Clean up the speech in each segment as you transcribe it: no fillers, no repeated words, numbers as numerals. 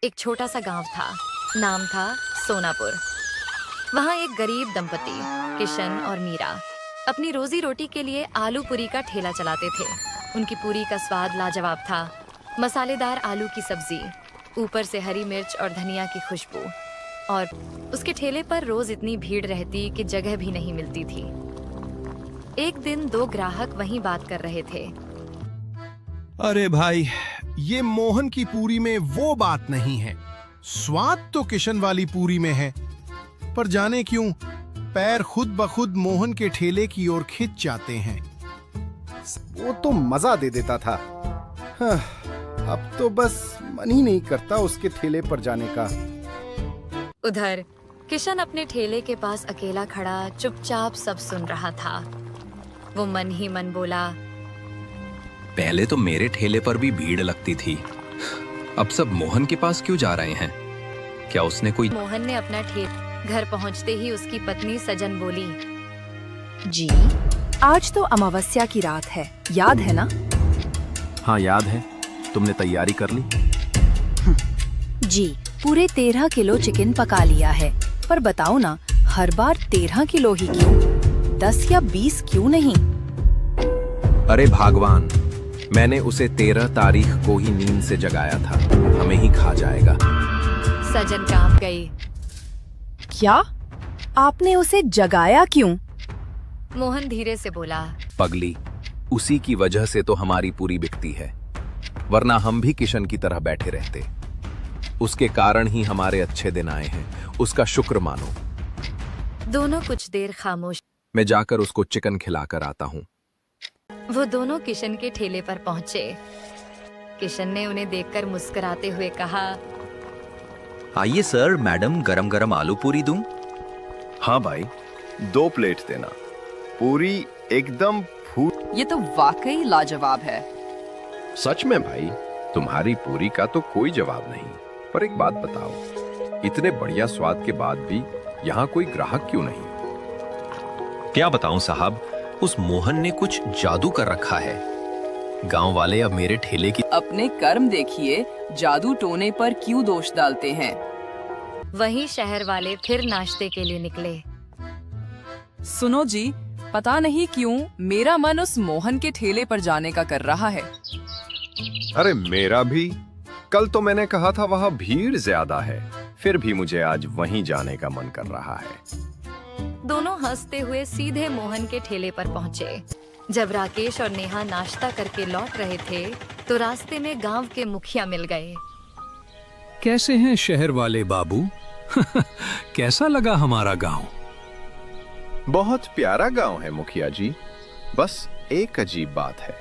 एक छोटा सा गांव था। नाम था सोनापुर। वहाँ एक गरीब दंपति किशन और मीरा अपनी रोजी रोटी के लिए आलू पूरी का ठेला चलाते थे। उनकी पूरी का स्वाद लाजवाब था। मसालेदार आलू की सब्जी, ऊपर से हरी मिर्च और धनिया की खुशबू, और उसके ठेले पर रोज इतनी भीड़ रहती कि जगह भी नहीं मिलती थी। एक दिन दो ग्राहक वहीं बात कर रहे थे। अरे भाई, ये मोहन की पूरी में वो बात नहीं है। स्वाद तो किशन वाली पूरी में है, पर जाने क्यों पैर खुद ब खुद मोहन के ठेले की ओर खिंच जाते हैं। वो तो मजा दे देता था। हाँ, अब तो बस मन ही नहीं करता उसके ठेले पर जाने का। उधर किशन अपने ठेले के पास अकेला खड़ा चुपचाप सब सुन रहा था। वो मन ही मन बोला, पहले तो मेरे ठेले पर भी भीड़ लगती थी, अब सब मोहन के पास क्यों जा रहे हैं? क्या उसने कोई? मोहन ने अपना घर पहुंचते ही उसकी पत्नी सजन बोली, जी, आज तो अमावस्या की रात है, याद है ना? हाँ याद है। तुमने तैयारी कर ली? जी, पूरे 13 किलो चिकन पका लिया है। पर बताओ ना, हर बार 13 किलो ही क्यों? 10 या 20 क्यों नहीं? अरे भगवान, मैंने उसे 13 तारीख को ही नींद से जगाया था। हमें ही खा जाएगा। सजन कांप गई। क्या? आपने उसे जगाया क्यों? मोहन धीरे से बोला, पगली, उसी की वजह से तो हमारी पूरी बिकती है, वरना हम भी किशन की तरह बैठे रहते। उसके कारण ही हमारे अच्छे दिन आए हैं, उसका शुक्र मानो। दोनों कुछ देर खामोश। मैं जाकर उसको चिकन खिलाकर आता हूँ। वो दोनों किशन के ठेले पर पहुंचे। किशन ने उन्हें देखकर मुस्कुराते हुए कहा, आइए सर, मैडम गरम गरम आलू पूरी दूं? हाँ भाई, 2 प्लेट देना। पूरी एकदम फूल। ये तो वाकई लाजवाब है। सच में भाई, तुम्हारी पूरी का तो कोई जवाब नहीं। पर एक बात बताओ, इतने बढ़िया स्वाद के बाद भी यहाँ कोई ग्राहक क्यों नहीं? क्या बताऊं साहब, उस मोहन ने कुछ जादू कर रखा है। गांव वाले अब मेरे ठेले की अपने कर्म देखिए, जादू टोने पर क्यों दोष डालते हैं? वहीं शहर वाले फिर नाश्ते के लिए निकले। सुनो जी, पता नहीं क्यों मेरा मन उस मोहन के ठेले पर जाने का कर रहा है। अरे मेरा भी। कल तो मैंने कहा था वहाँ भीड़ ज्यादा है, फिर भी मुझे आज वहीं जाने का मन कर रहा है। दोनों हंसते हुए सीधे मोहन के ठेले पर पहुंचे। जब राकेश और नेहा नाश्ता करके लौट रहे थे, तो रास्ते में गांव के मुखिया मिल गए। कैसे हैं शहर वाले बाबू? कैसा लगा हमारा गांव? बहुत प्यारा गांव है मुखिया जी। बस एक अजीब बात है,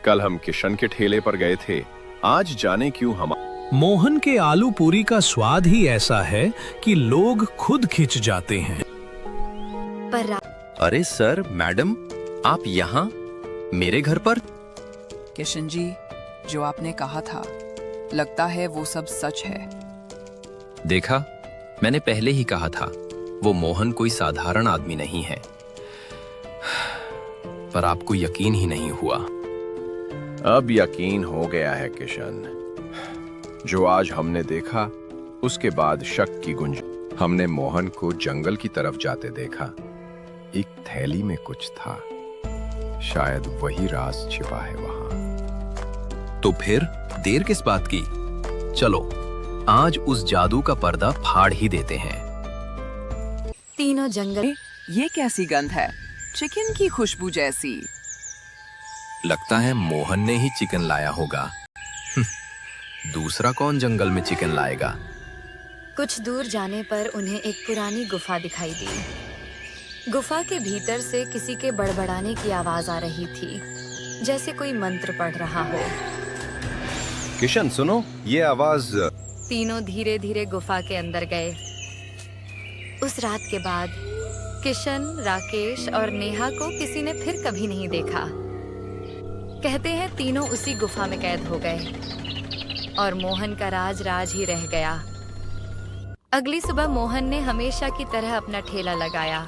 कल हम किशन के ठेले पर गए थे, आज जाने क्यों हम। मोहन के आलू पूरी का स्वाद ही ऐसा है कि लोग खुद खिंच जाते हैं। पर अरे सर, मैडम, आप यहाँ मेरे घर पर? किशन जी, जो आपने कहा था, लगता है वो सब सच है। देखा, मैंने पहले ही कहा था, वो मोहन कोई साधारण आदमी नहीं है। पर आपको यकीन ही नहीं हुआ। अब यकीन हो गया है किशन। जो आज हमने देखा, उसके बाद शक की गुंज। हमने मोहन को जंगल की तरफ जाते देखा। एक थैली में कुछ था, शायद वही राज छिपा है वहां। तो फिर देर किस बात की? चलो, आज उस जादू का पर्दा फाड़ ही देते हैं। तीनों जंगल। ये कैसी गंध है? चिकन की खुशबू जैसी। लगता है मोहन ने ही चिकन लाया होगा। दूसरा कौन जंगल में चिकन लाएगा? कुछ दूर जाने पर उन्हें एक पुरानी गुफा दिखाई दी। गुफा के भीतर से किसी के बड़बड़ाने की आवाज आ रही थी, जैसे कोई मंत्र पढ़ रहा हो। किशन सुनो, ये आवाज। तीनों धीरे धीरे गुफा के अंदर गए। उस रात के बाद किशन, राकेश और नेहा को किसी ने फिर कभी नहीं देखा। कहते हैं तीनों उसी गुफा में कैद हो गए और मोहन का राज राज ही रह गया। अगली सुबह मोहन ने हमेशा की तरह अपना ठेला लगाया।